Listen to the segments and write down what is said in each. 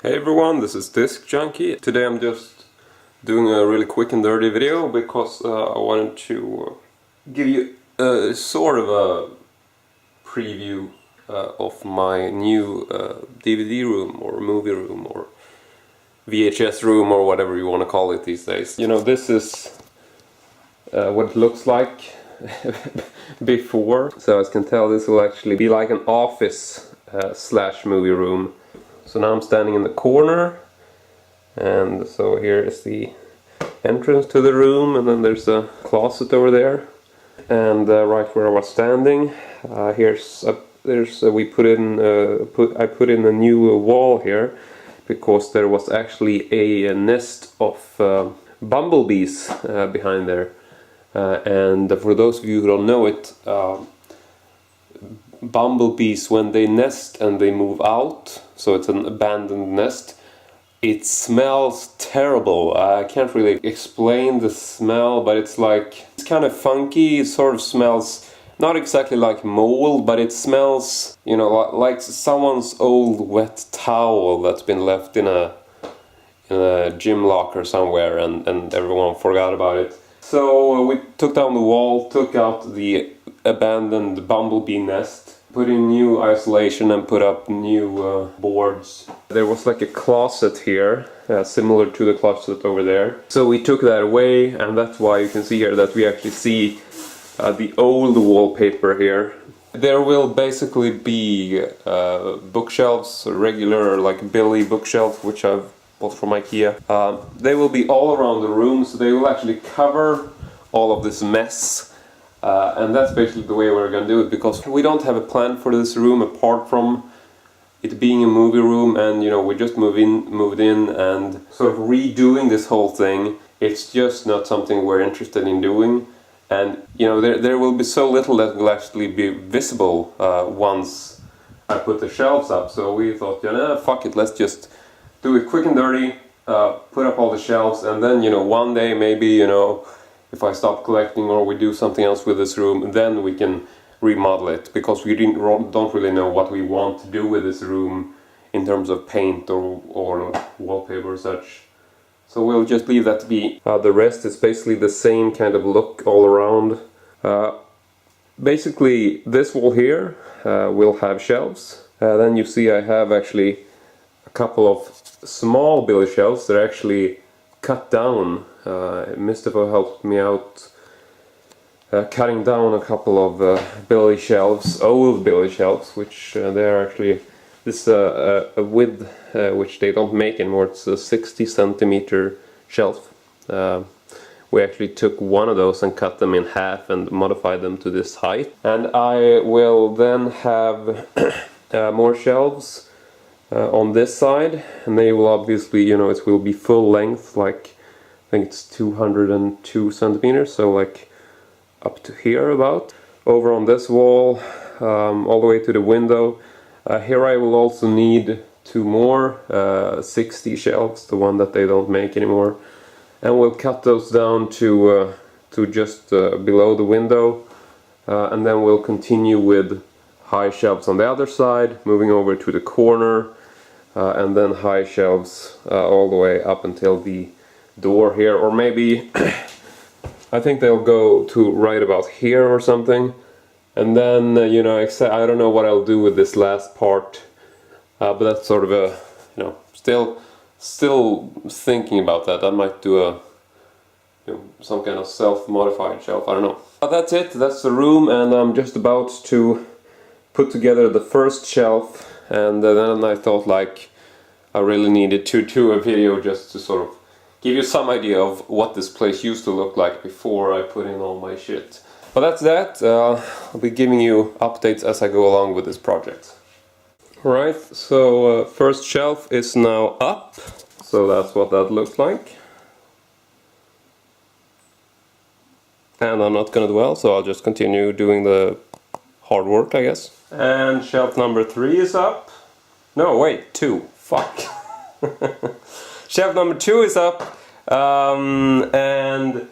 Hey everyone, this is Disc Junkie. Today I'm just doing a really quick and dirty video because I wanted to give you sort of a preview of my new DVD room or movie room or VHS room or whatever you want to call it these days. You know, this is what it looks like before. So as you can tell, this will actually be like an office slash movie room. So now I'm standing in the corner, and so here is the entrance to the room, and then there's a closet over there. And right where I was standing, I put in a new wall here because there was actually a nest of bumblebees behind there. And for those of you who don't know it, bumblebees, when they nest and they move out, so it's an abandoned nest, it smells terrible. I can't really explain the smell, but it's kind of funky. It sort of smells not exactly like mold, but it smells, you know, like someone's old wet towel that's been left in a gym locker somewhere, and everyone forgot about it. So we took down the wall, took out the abandoned bumblebee nest, put in new isolation and put up new boards. There was like a closet here, similar to the closet over there. So we took that away, and that's why you can see here that we actually see the old wallpaper here. There will basically be bookshelves, regular like Billy bookshelves, which I've bought from IKEA. They will be all around the room, so they will actually cover all of this mess. And that's basically the way we're gonna do it, because we don't have a plan for this room apart from it being a movie room, and you know, we just moved in and sort of redoing this whole thing. It's just not something we're interested in doing, and you know, there will be so little that will actually be visible once I put the shelves up. So we thought, you know, fuck it, let's just do it quick and dirty, put up all the shelves, and then, you know, one day maybe, you know, if I stop collecting or we do something else with this room, then we can remodel it, because we don't really know what we want to do with this room in terms of paint or wallpaper or such. So we'll just leave that to be. The rest is basically the same kind of look all around. Basically this wall here will have shelves. Then you see I have actually a couple of small billy shelves that are actually cut down. Mustafa helped me out cutting down a couple of billy shelves, old billy shelves, which they're actually this a width which they don't make anymore. It's a 60 centimeter shelf. We actually took one of those and cut them in half and modified them to this height. And I will then have more shelves on this side, and they will obviously, you know, it will be full length, like I think it's 202 centimeters, so like up to here about. Over on this wall, all the way to the window. Here I will also need two more 60 shelves, the one that they don't make anymore, and we'll cut those down to just below the window, and then we'll continue with high shelves on the other side, moving over to the corner, and then high shelves all the way up until the door here, or maybe I think they'll go to right about here or something. And then you know, I don't know what I'll do with this last part, but that's sort of a, you know, still thinking about that. I might do a, you know, some kind of self-modified shelf, I don't know. But that's it, that's the room, and I'm just about to put together the first shelf, and then I thought like I really needed to do a video just to sort of give you some idea of what this place used to look like before I put in all my shit. But that's that. I'll be giving you updates as I go along with this project. Alright, so first shelf is now up. So that's what that looks like. And I'm not gonna dwell, so I'll just continue doing the hard work, I guess. And shelf number 3 is up. No, wait, 2. Fuck. Shelf number 2 is up, and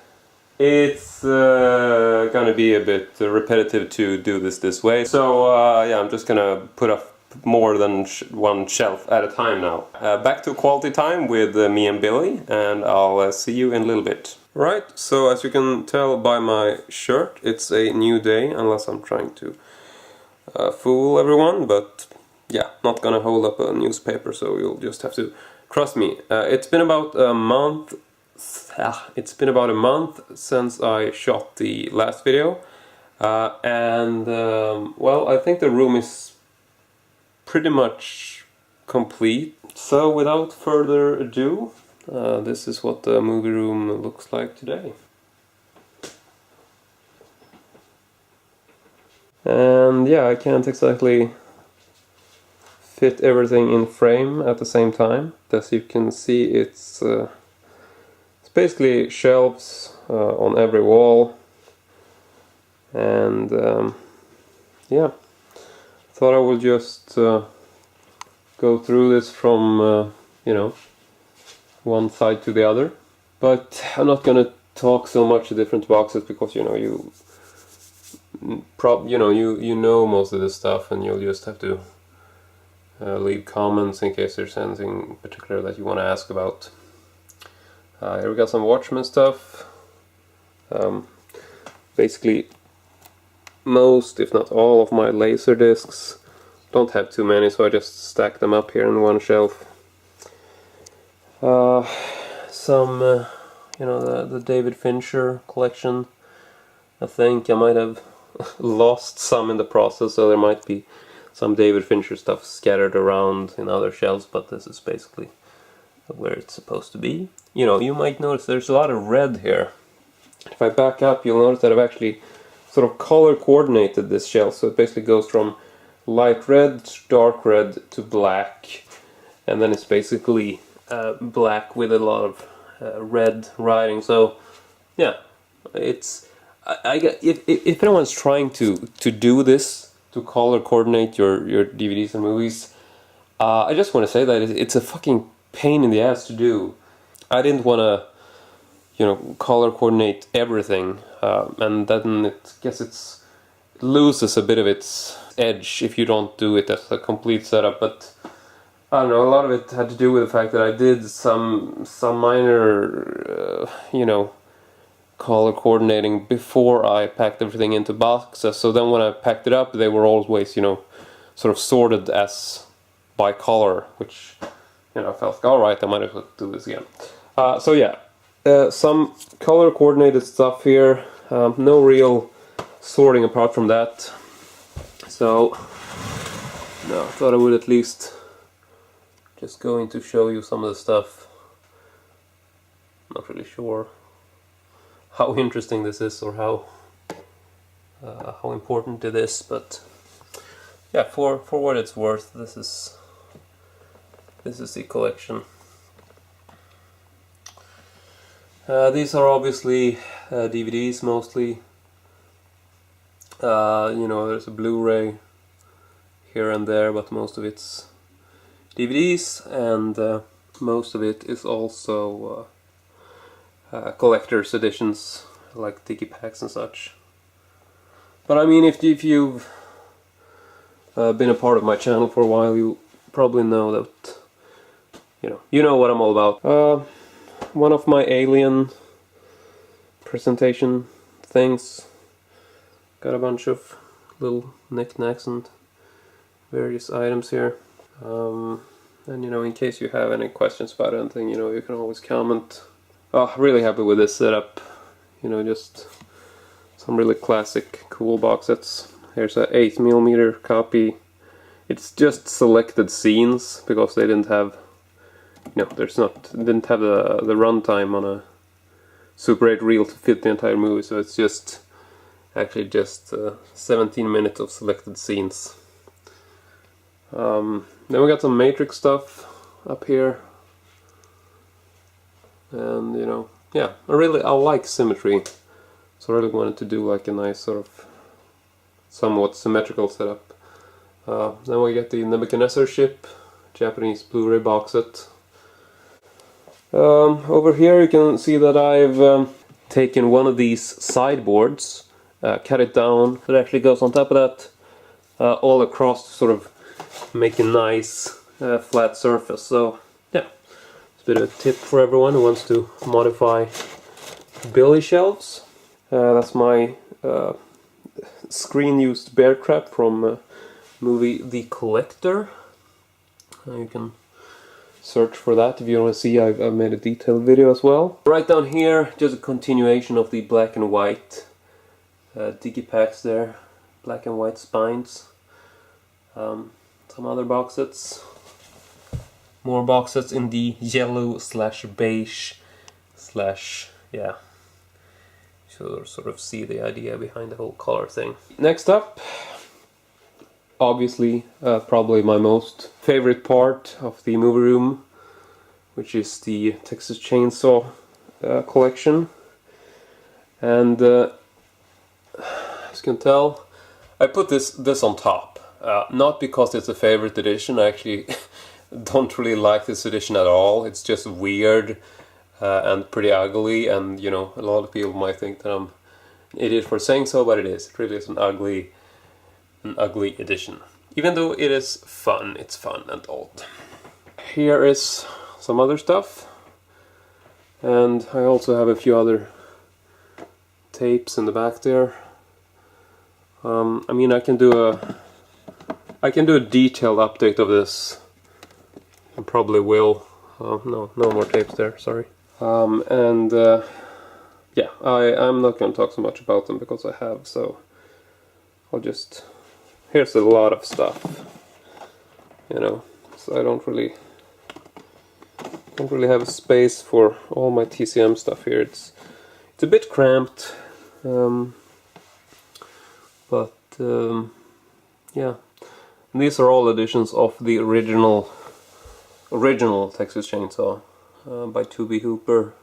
it's gonna be a bit repetitive to do this way. So yeah, I'm just gonna put more than one shelf at a time now. Back to quality time with me and Billy, and I'll see you in a little bit. Right, so as you can tell by my shirt, it's a new day, unless I'm trying to fool everyone, but yeah, not gonna hold up a newspaper, so you'll just have to trust me. It's been about a month. It's been about a month since I shot the last video, well, I think the room is pretty much complete. So without further ado, this is what the movie room looks like today. And yeah, I can't exactly fit everything in frame at the same time. As you can see, it's basically shelves on every wall, and yeah, thought I would just go through this from you know, one side to the other. But I'm not gonna talk so much the different boxes, because you know, you know most of this stuff, and you'll just have to leave comments in case there's anything particular that you want to ask about. Here we got some Watchmen stuff. Basically most, if not all, of my laser discs. Don't have too many, so I just stack them up here in one shelf. Some you know, the David Fincher collection. I think I might have lost some in the process, so there might be some David Fincher stuff scattered around in other shelves, but this is basically where it's supposed to be. You know, you might notice there's a lot of red here. If I back up, you'll notice that I've actually sort of color coordinated this shelf, so it basically goes from light red to dark red to black, and then it's basically black with a lot of red writing. So yeah, it's if anyone's trying to do this, to color coordinate your DVDs and movies, I just want to say that it's a fucking pain in the ass to do. I didn't want to, you know, color coordinate everything, and then it loses a bit of its edge if you don't do it as a complete setup. But I don't know, a lot of it had to do with the fact that I did some minor, you know, color coordinating before I packed everything into boxes. So then when I packed it up, they were always, you know, sort of sorted as by color, which, you know, I felt, alright, I might as well do this again. So yeah, some color coordinated stuff here, no real sorting apart from that. So no, I thought I would at least just going to show you some of the stuff. Not really sure how interesting this is, or how important it is, but yeah, for what it's worth, this is the collection. These are obviously DVDs mostly. You know, there's a Blu-ray here and there, but most of it's DVDs, and most of it is also collector's editions, like digipacks and such. But I mean, if you've been a part of my channel for a while, you probably know that, you know what I'm all about. One of my Alien presentation things, got a bunch of little knickknacks and various items here. And you know, in case you have any questions about anything, you know, you can always comment. Oh, really happy with this setup. You know, just some really classic, cool box sets. Here's a 8mm copy. It's just selected scenes because they didn't have, you know, didn't have the runtime on a Super 8 reel to fit the entire movie. So it's just actually just 17 minutes of selected scenes. Then we got some Matrix stuff up here, and you know, yeah, I like symmetry, so I really wanted to do like a nice sort of somewhat symmetrical setup. Then we get the Nebuchadnezzar ship, Japanese Blu-ray box set. Over here you can see that I've taken one of these sideboards, cut it down, it actually goes on top of that, all across to sort of make a nice flat surface. So yeah, it's a bit of a tip for everyone who wants to modify billy shelves. That's my screen-used bear trap from movie The Collector. You can search for that if you want to see. I've made a detailed video as well. Right down here, just a continuation of the black and white digipacks there, black and white spines. Some other box sets, more box sets in the yellow slash beige slash, yeah, you'll sort of see the idea behind the whole color thing. Next up, obviously probably my most favorite part of the movie room, which is the Texas Chainsaw collection. And as you can tell, I put this on top. Not because it's a favorite edition. I actually don't really like this edition at all. It's just weird and pretty ugly, and you know, a lot of people might think that I'm an idiot for saying so, but it is. It really is an ugly edition. Even though it is fun, it's fun and old. Here is some other stuff, and I also have a few other tapes in the back there. I mean, I can do a detailed update of this, and probably will. No more tapes there, sorry. Yeah, I'm not going to talk so much about them because I have, so I'll just... Here's a lot of stuff, you know, so I don't really have a space for all my TCM stuff here. It's a bit cramped, but yeah. And these are all editions of the original Texas Chainsaw by 2B Hooper,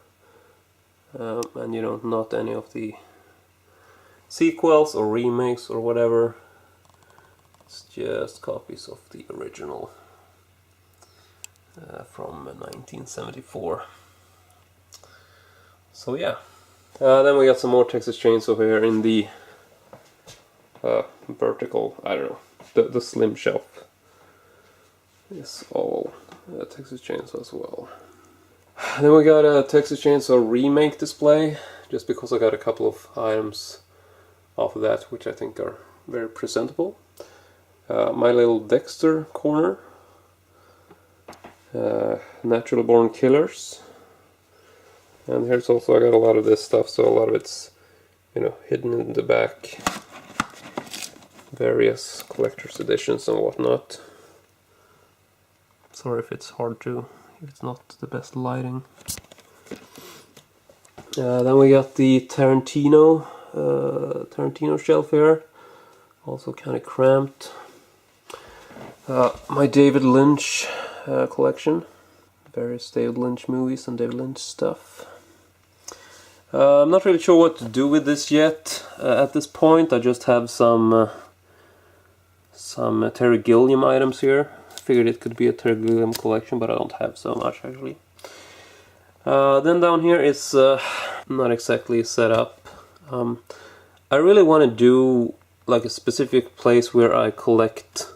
and you know, not any of the sequels or remakes or whatever. It's just copies of the original from 1974. So yeah, then we got some more Texas Chainsaw here in the vertical, I don't know, the slim shelf is all Texas Chainsaw as well. Then we got a Texas Chainsaw remake display, just because I got a couple of items off of that which I think are very presentable. My Little Dexter corner, Natural Born Killers, and here's also, I got a lot of this stuff, so a lot of it's, you know, hidden in the back, various collector's editions and whatnot. Sorry if it's hard to, if it's not the best lighting. Then we got the Tarantino shelf here, also kind of cramped. My David Lynch collection, various David Lynch movies and David Lynch stuff. I'm not really sure what to do with this yet. At this point, I just have some Terry Gilliam items here. I figured it could be a Terry Gilliam collection, but I don't have so much actually. Then down here is not exactly set up. I really want to do like a specific place where I collect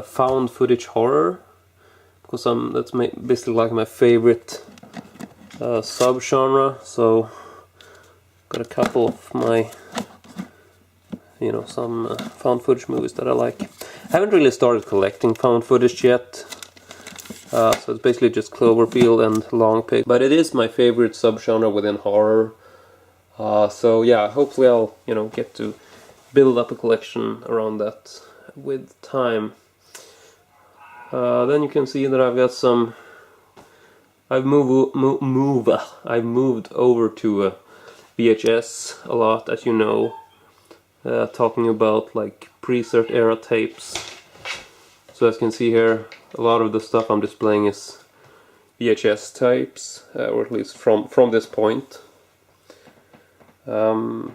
found footage horror, because that's basically like my favorite subgenre. So got a couple of my, you know, some found footage movies that I like. I haven't really started collecting found footage yet, so it's basically just Cloverfield and Long Pig, but it is my favorite subgenre within horror. So yeah, hopefully I'll, you know, get to build up a collection around that with time. Then you can see that I've got some. I've moved over to VHS a lot, as you know, talking about like pre-cert era tapes. So as you can see here, a lot of the stuff I'm displaying is VHS tapes, or at least from this point. And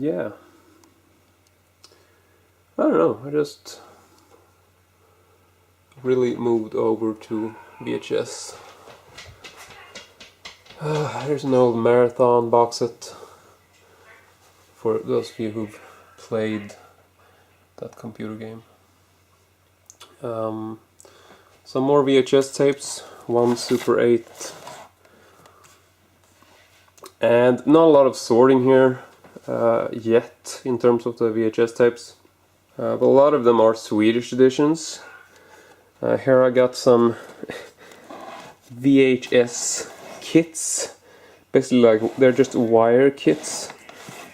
yeah, I don't know, I just really moved over to VHS. Here's an old Marathon box set for those of you who've played that computer game. Some more VHS tapes, one Super 8, and not a lot of sorting here yet in terms of the VHS tapes, but a lot of them are Swedish editions. Here I got some VHS kits, basically like they're just wire kits,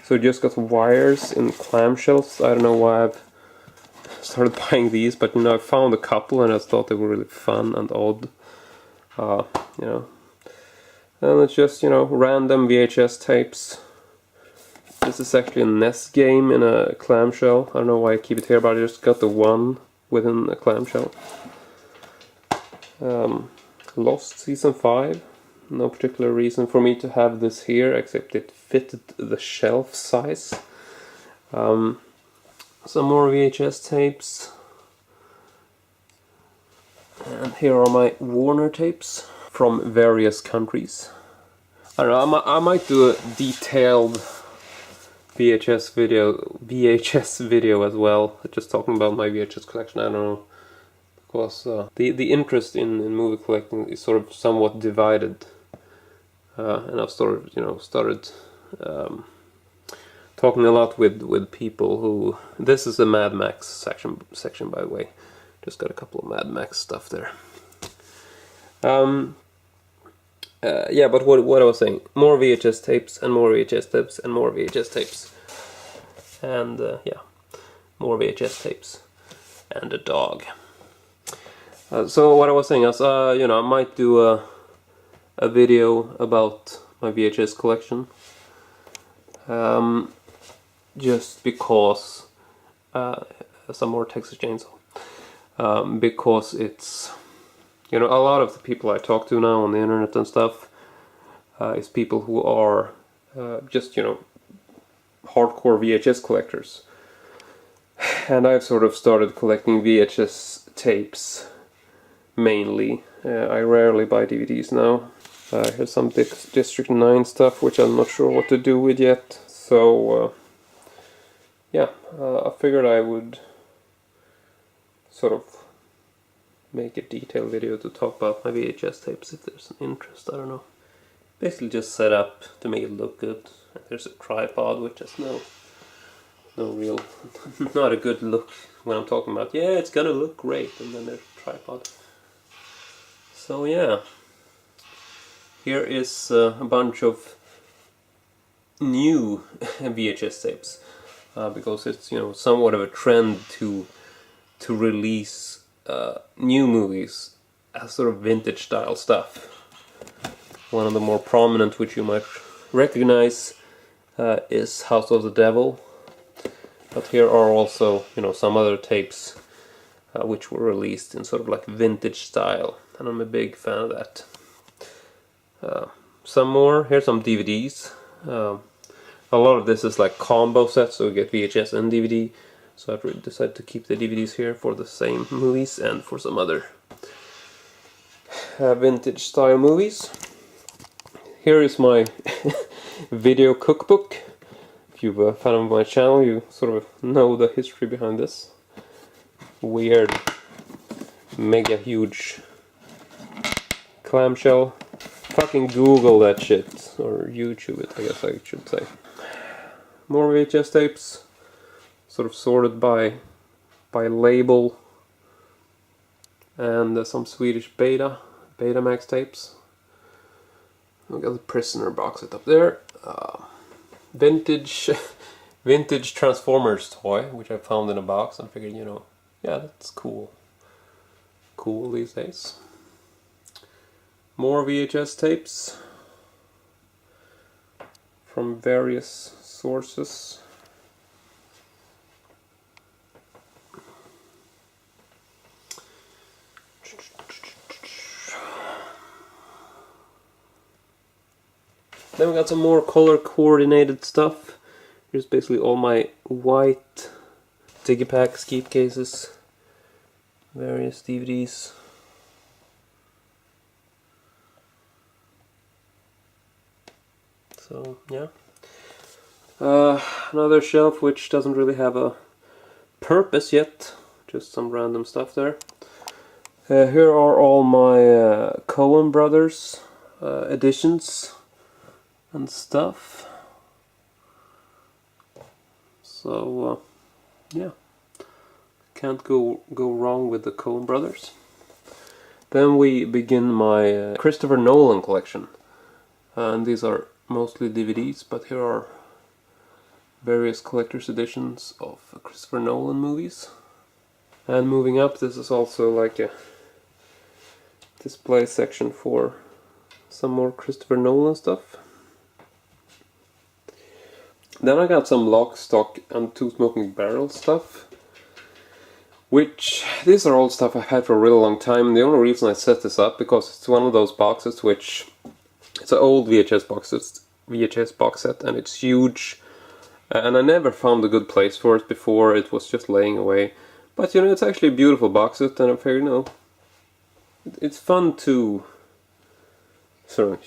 so just got wires in clamshells. I don't know why I've started buying these, but you know, I found a couple and I thought they were really fun and odd, you know. And it's just, you know, random VHS tapes. This is actually a NES game in a clamshell. I don't know why I keep it here, but I just got the one within a clamshell. Lost Season 5. No particular reason for me to have this here, except it fitted the shelf size. Some more VHS tapes. And here are my Warner tapes from various countries. I don't know, I might do a detailed VHS video as well, just talking about my VHS collection. I don't know, because the interest in movie collecting is sort of somewhat divided, and I've started talking a lot with people who... This is the Mad Max section by the way. Just got a couple of Mad Max stuff there. Yeah, but what I was saying, more VHS tapes and more VHS tapes and more VHS tapes, and yeah, more VHS tapes and a dog. So what I was saying is, you know, I might do a video about my VHS collection, just because some more Texas Chainsaw, because it's, you know, a lot of the people I talk to now on the internet and stuff is people who are just, you know, hardcore VHS collectors. And I've sort of started collecting VHS tapes mainly. I rarely buy DVDs now. Here's some District 9 stuff, which I'm not sure what to do with yet. So, yeah, I figured I would sort of make a detailed video to talk about my VHS tapes if there's an interest. I don't know. Basically just set up to make it look good. There's a tripod which has no real, not a good look when I'm talking about, yeah, it's gonna look great, and then there's a tripod. So yeah, here is a bunch of new VHS tapes, because it's, you know, somewhat of a trend to release new movies as sort of vintage style stuff. One of the more prominent, which you might recognize, is House of the Devil. But here are also, you know, some other tapes which were released in sort of like vintage style, and I'm a big fan of that. Some more, here's some DVDs. A lot of this is like combo sets, so you get VHS and DVD. So I've decided to keep the DVDs here for the same movies and for some other vintage style movies. Here is my video cookbook. If you've a fan of my channel, you sort of know the history behind this. Weird, mega huge clamshell. Fucking Google that shit, or YouTube it, I guess I should say. More VHS tapes, sort of sorted by label, and some Swedish Betamax tapes. We got the Prisoner box set up there. Vintage Transformers toy, which I found in a box, and figured, you know, yeah, that's cool these days. More VHS tapes from various sources. Then we got some more color coordinated stuff. Here's basically all my white Digipack skeet cases, various DVDs. So yeah, another shelf which doesn't really have a purpose yet, just some random stuff there. Here are all my Coen Brothers editions and stuff. So yeah, can't go wrong with the Coen Brothers. Then we begin my Christopher Nolan collection, and these are mostly DVDs, but here are various collector's editions of Christopher Nolan movies. And moving up, this is also like a display section for some more Christopher Nolan stuff. Then I got some Lock, Stock and Two Smoking Barrels stuff, which these are all stuff I had for a really long time. And the only reason I set this up because it's one of those boxes which it's an old VHS box set, and it's huge. And I never found a good place for it before. It was just laying away. But you know, it's actually a beautiful box set, and I figured, you know, it's fun to sort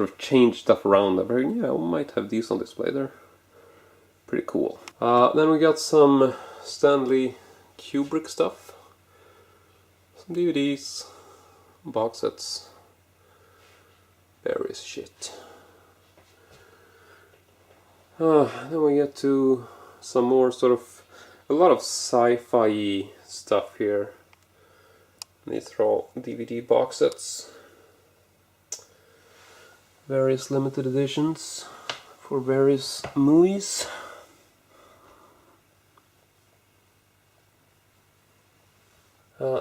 of change stuff around. I figured, yeah, I might have these on display there. Pretty cool. Then we got some Stanley Kubrick stuff, some DVDs, box sets, various shit. Then we get to some more sort of a lot of sci-fi stuff here. These are all DVD box sets, various limited editions for various movies.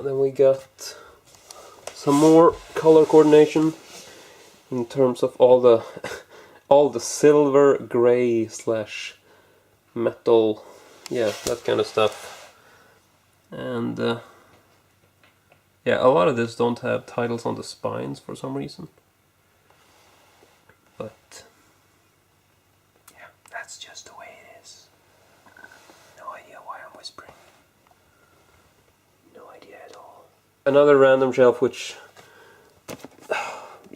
Then we got some more color coordination in terms of all the all the silver, gray slash metal, yeah, that kind of stuff. And yeah, a lot of this don't have titles on the spines for some reason. But yeah, that's just the way it is. No idea why I'm whispering. No idea at all. Another random shelf which,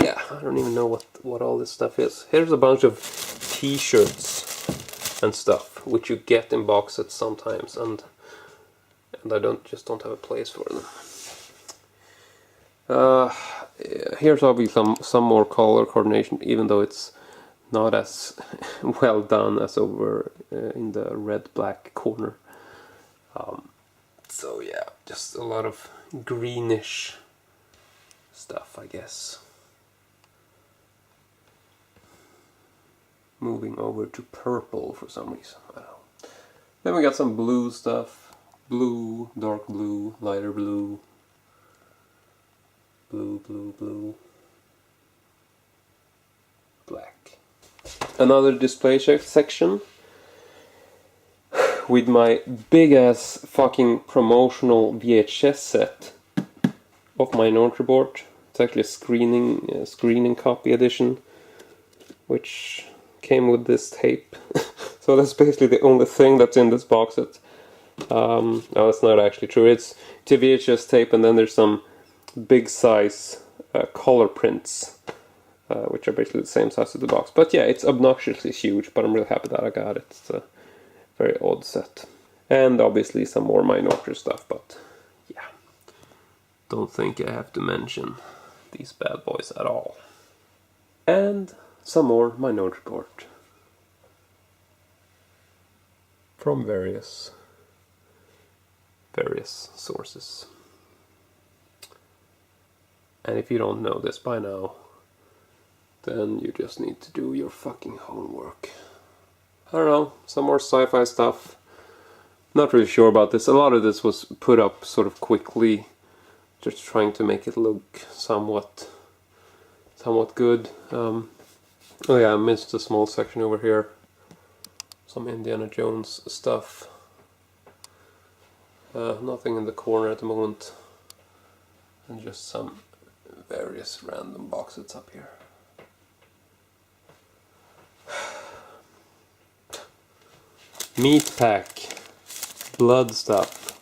yeah, I don't even know what all this stuff is. Here's a bunch of t-shirts and stuff which you get in box sets sometimes, and I just don't have a place for them. Here's obviously some more color coordination, even though it's not as well done as over in the red-black corner. So yeah, just a lot of greenish stuff, I guess. Moving over to purple for some reason, I don't know. Then we got some blue stuff. Blue, dark blue, lighter blue. Blue, blue, blue. Black. Another display section with my big ass fucking promotional VHS set of Minority Report. It's actually a screening copy edition, which came with this tape. So that's basically the only thing that's in this box set. No, that's not actually true. It's a VHS tape, and then there's some big size color prints, which are basically the same size as the box. But yeah, it's obnoxiously huge, but I'm really happy that I got it. It's a very odd set. And obviously some more Minority stuff, but yeah. Don't think I have to mention these bad boys at all. And some more Minority Report. From various sources. And if you don't know this by now, then you just need to do your fucking homework. I don't know, some more sci-fi stuff. Not really sure about this. A lot of this was put up sort of quickly, just trying to make it look somewhat good. Oh yeah, I missed a small section over here. Some Indiana Jones stuff. Nothing in the corner at the moment. And just some various random box sets up here. Meat pack, blood stuff,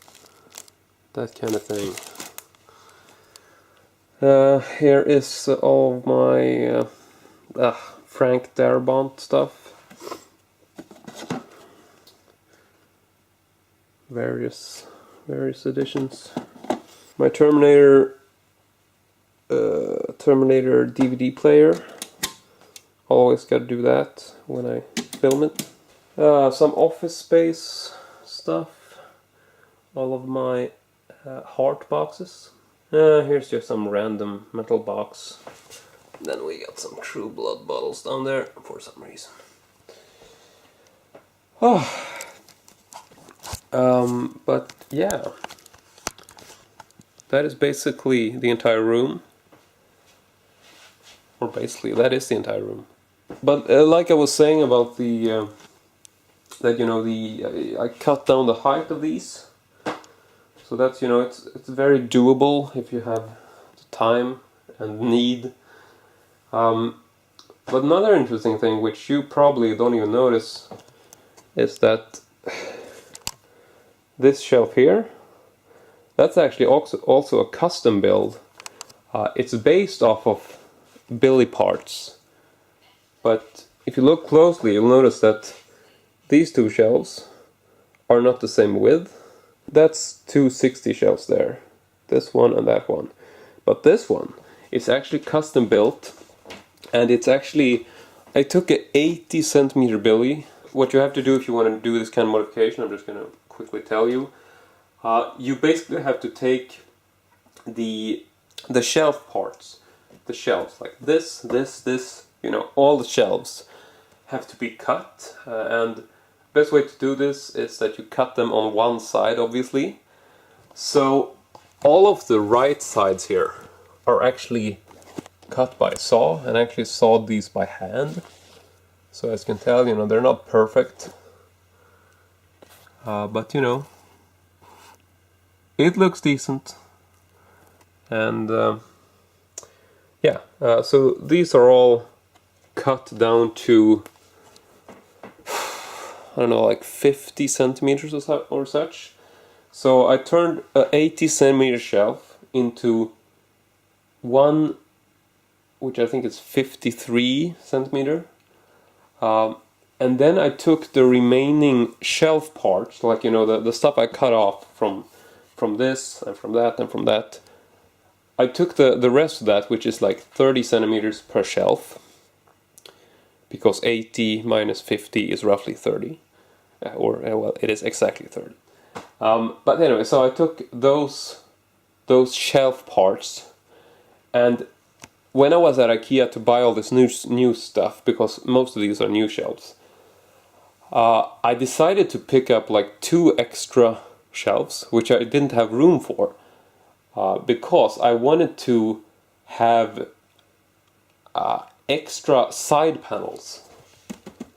that kind of thing. Here is all of my Frank Darabont stuff. various editions. My Terminator DVD player. Always got to do that when I film it. Some Office Space stuff. All of my heart boxes. Here's just some random metal box. Then we got some True Blood bottles down there for some reason. But yeah, that is basically the entire room. Or basically, that is the entire room. But like I was saying about the I cut down the height of these, so that's it's very doable if you have the time and need. But another interesting thing, which you probably don't even notice, is that this shelf here, that's actually also a custom build. It's based off of Billy parts. But if you look closely, you'll notice that these two shelves are not the same width. That's 260 shelves there. This one and that one. But this one is actually custom built. And it's actually, I took an 80 centimeter Billy. What you have to do if you want to do this kind of modification, I'm just going to quickly tell you. You basically have to take the shelf parts. The shelves, like this, all the shelves have to be cut, and the best way to do this is that you cut them on one side, obviously. So all of the right sides here are actually cut by saw, and I actually sawed these by hand. So as you can tell, they're not perfect, but it looks decent. And yeah, so these are all cut down to, I don't know, like 50 centimeters or such. So I turned an 80 centimeter shelf into one, which I think is 53 centimeter. And then I took the remaining shelf parts, like the stuff I cut off from this and from that and from that. I took the rest of that, which is like 30 centimeters per shelf, because 80 minus 50 is roughly 30, well, it is exactly 30. But anyway, so I took those shelf parts, and when I was at IKEA to buy all this new stuff, because most of these are new shelves, I decided to pick up like 2 extra shelves, which I didn't have room for. Because I wanted to have extra side panels,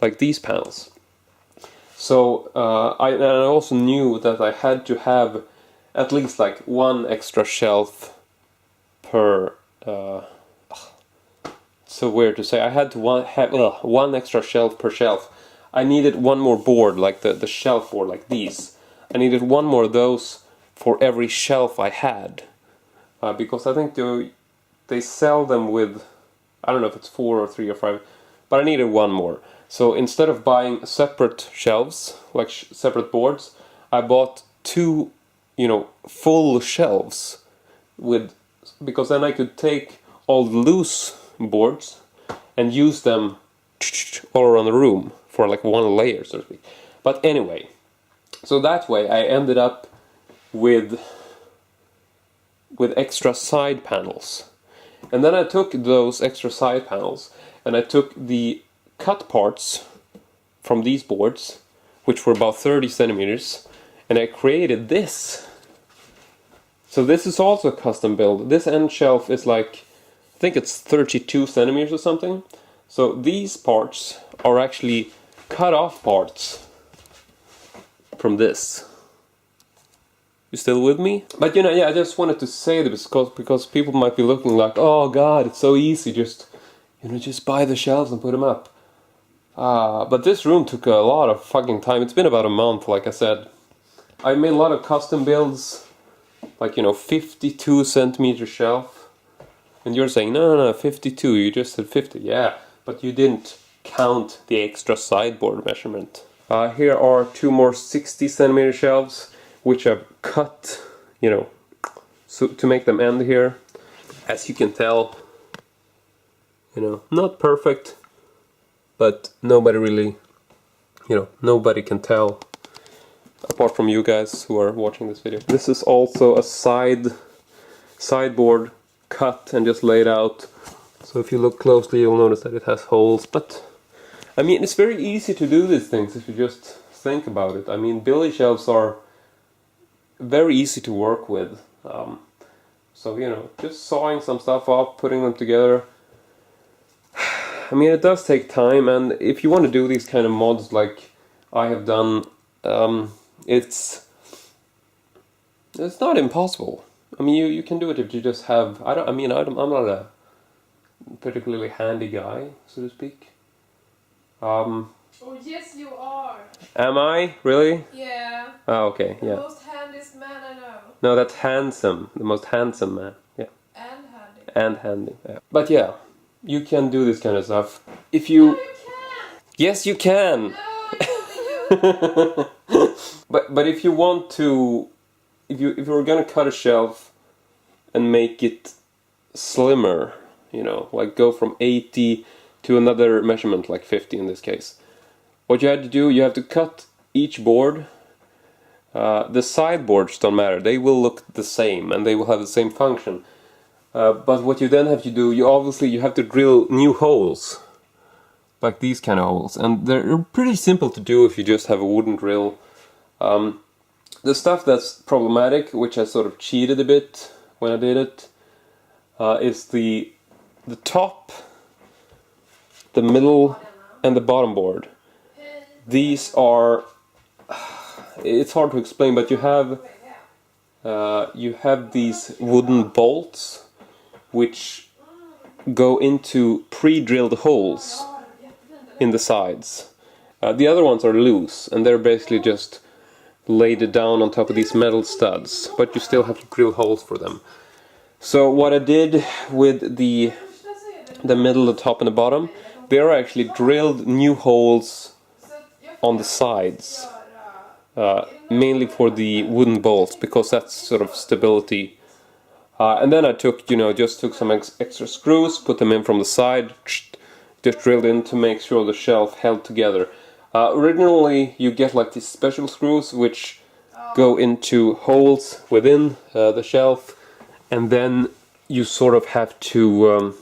like these panels. So I also knew that I had to have at least like 1 extra shelf per. So weird to say. I had to have 1 extra shelf per shelf. I needed 1 more board, like the shelf board, like these. I needed 1 more of those for every shelf I had, because I think they sell them with, I don't know if it's 4 or 3 or 5, but I needed 1 more. So instead of buying separate shelves, like separate boards, I bought 2, full shelves because then I could take all the loose boards and use them all around the room for like 1 layer, so to speak. But anyway, so that way I ended up with extra side panels. And then I took those extra side panels and I took the cut parts from these boards, which were about 30 centimeters, and I created this. So this is also a custom build. This end shelf is like, I think it's 32 centimeters or something. So these parts are actually cut off parts from this. You still with me? But yeah, I just wanted to say this because people might be looking like, oh god, it's so easy, just buy the shelves and put them up. But this room took a lot of fucking time. It's been about a month, like I said. I made a lot of custom builds, like 52 centimeter shelf. And you're saying, no, 52, you just said 50. Yeah, but you didn't count the extra sideboard measurement. Here are 2 more 60 centimeter shelves. which I've cut, you know, so to make them end here. As you can tell, you know, not perfect, but nobody really, you know, nobody can tell apart from you guys who are watching this video. This is also a sideboard cut and just laid out. So if you look closely, you'll notice that it has holes. But I mean, it's very easy to do these things if you just think about it. I mean, billy shelves are very easy to work with. So, you know, just sawing some stuff up, putting them together. I mean, it does take time, and if you want to do these kind of mods like I have done, it's not impossible. I mean, you can do it if you just have. I'm not a particularly handy guy, so to speak. Oh yes, you are. Am I really? Yeah. Oh, okay, yeah. The most handiest man I know. No, that's handsome. The most handsome man. Yeah. And handy. And handy. Yeah. But yeah, you can do this kind of stuff if you. No, you can't. Yes, you can. No, you. But if you want to, if you're gonna cut a shelf and make it slimmer, you know, like go from 80 to another measurement, like 50 in this case, what you have to do, you have to cut each board. The sideboards don't matter; they will look the same and they will have the same function. But what you then have to do, you have to drill new holes, like these kind of holes, and they're pretty simple to do if you just have a wooden drill. The stuff that's problematic, which I sort of cheated a bit when I did it, is the top, the middle, and the bottom board. These are, it's hard to explain, but you have these wooden bolts which go into pre-drilled holes in the sides. The other ones are loose, and they're basically just laid down on top of these metal studs, but you still have to drill holes for them. So what I did with the middle, the top, and the bottom, there are actually drilled new holes on the sides, mainly for the wooden bolts, because that's sort of stability. And then I took, you know, just took some extra screws, put them in from the side, just drilled in to make sure the shelf held together. Originally you get like these special screws which go into holes within the shelf, and then you sort of have to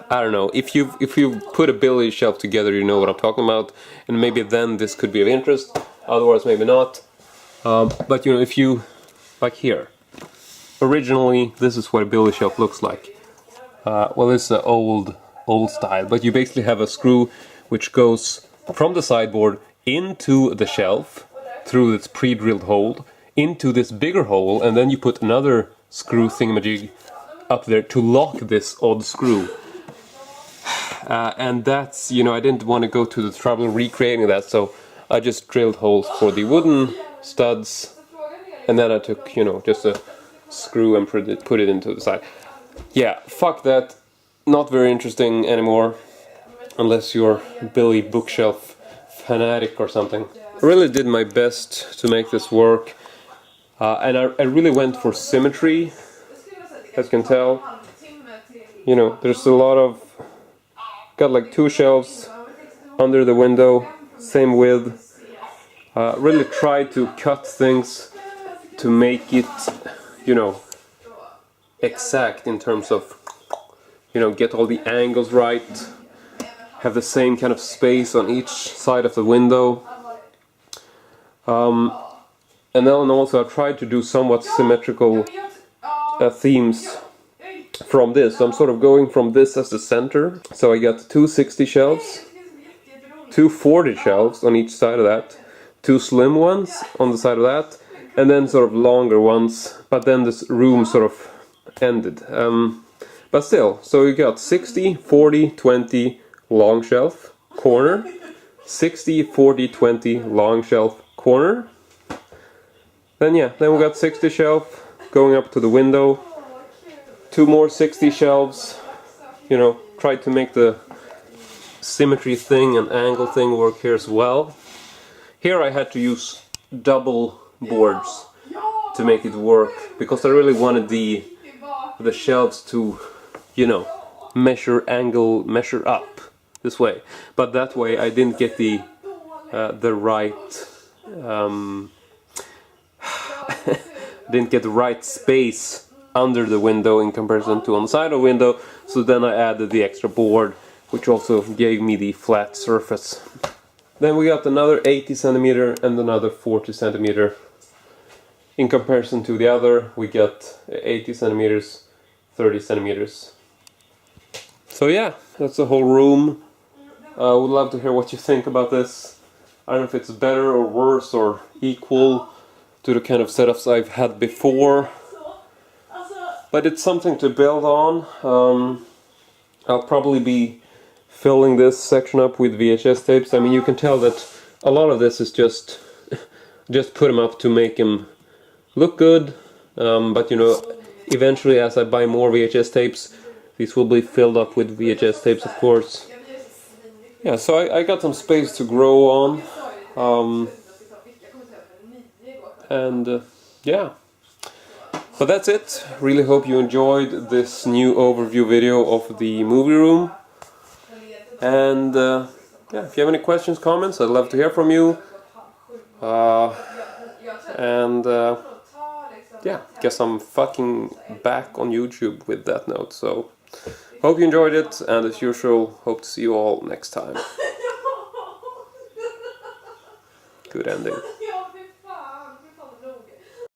I don't know, if you put a billy shelf together, you know what I'm talking about, and maybe then this could be of interest, otherwise maybe not. But you know, if you, like here, originally this is what a billy shelf looks like. Well, it's an old style, but you basically have a screw which goes from the sideboard into the shelf through its pre-drilled hole into this bigger hole, and then you put another screw thingamajig up there to lock this odd screw. And that's, you know, I didn't want to go to the trouble recreating that, so I just drilled holes for the wooden studs, and then I took, you know, just a screw and put it into the side. Yeah, fuck that. Not very interesting anymore. Unless you're a billy bookshelf fanatic or something. I really did my best to make this work. And I really went for symmetry, as you can tell. You know, there's a lot of... Got like 2 shelves under the window, same width. Really tried to cut things to make it, you know, exact in terms of, you know, get all the angles right. Have the same kind of space on each side of the window. And then also I tried to do somewhat symmetrical themes from this. So I'm sort of going from this as the center. So I got 2 60 shelves, 2 40 shelves on each side of that, 2 slim ones on the side of that, and then sort of longer ones. But then this room sort of ended. But still, so you got 60, 40, 20, long shelf, corner, 60, 40, 20, long shelf, corner. Then we got 60 shelf going up to the window, 2 more 60 shelves, you know, tried to make the symmetry thing and angle thing work here as well. Here I had to use double boards to make it work, because I really wanted the shelves to, you know, measure up this way. But that way I didn't get the right didn't get the right space under the window in comparison to on the side of the window. So then I added the extra board, which also gave me the flat surface. Then we got another 80 centimeter and another 40 centimeter. In comparison to the other, we got 80 centimeters, 30 centimeters. So yeah, that's the whole room. I would love to hear what you think about this. I don't know if it's better or worse or equal to the kind of setups I've had before. But it's something to build on. I'll probably be filling this section up with VHS tapes. I mean, you can tell that a lot of this is just put them up to make them look good. But you know, eventually as I buy more VHS tapes, these will be filled up with VHS tapes, of course. Yeah, so I got some space to grow on. Yeah. But that's it. Really hope you enjoyed this new overview video of the movie room. And yeah, if you have any questions, comments, I'd love to hear from you. Yeah, guess I'm fucking back on YouTube with that note. So hope you enjoyed it, and as usual, hope to see you all next time. Good ending.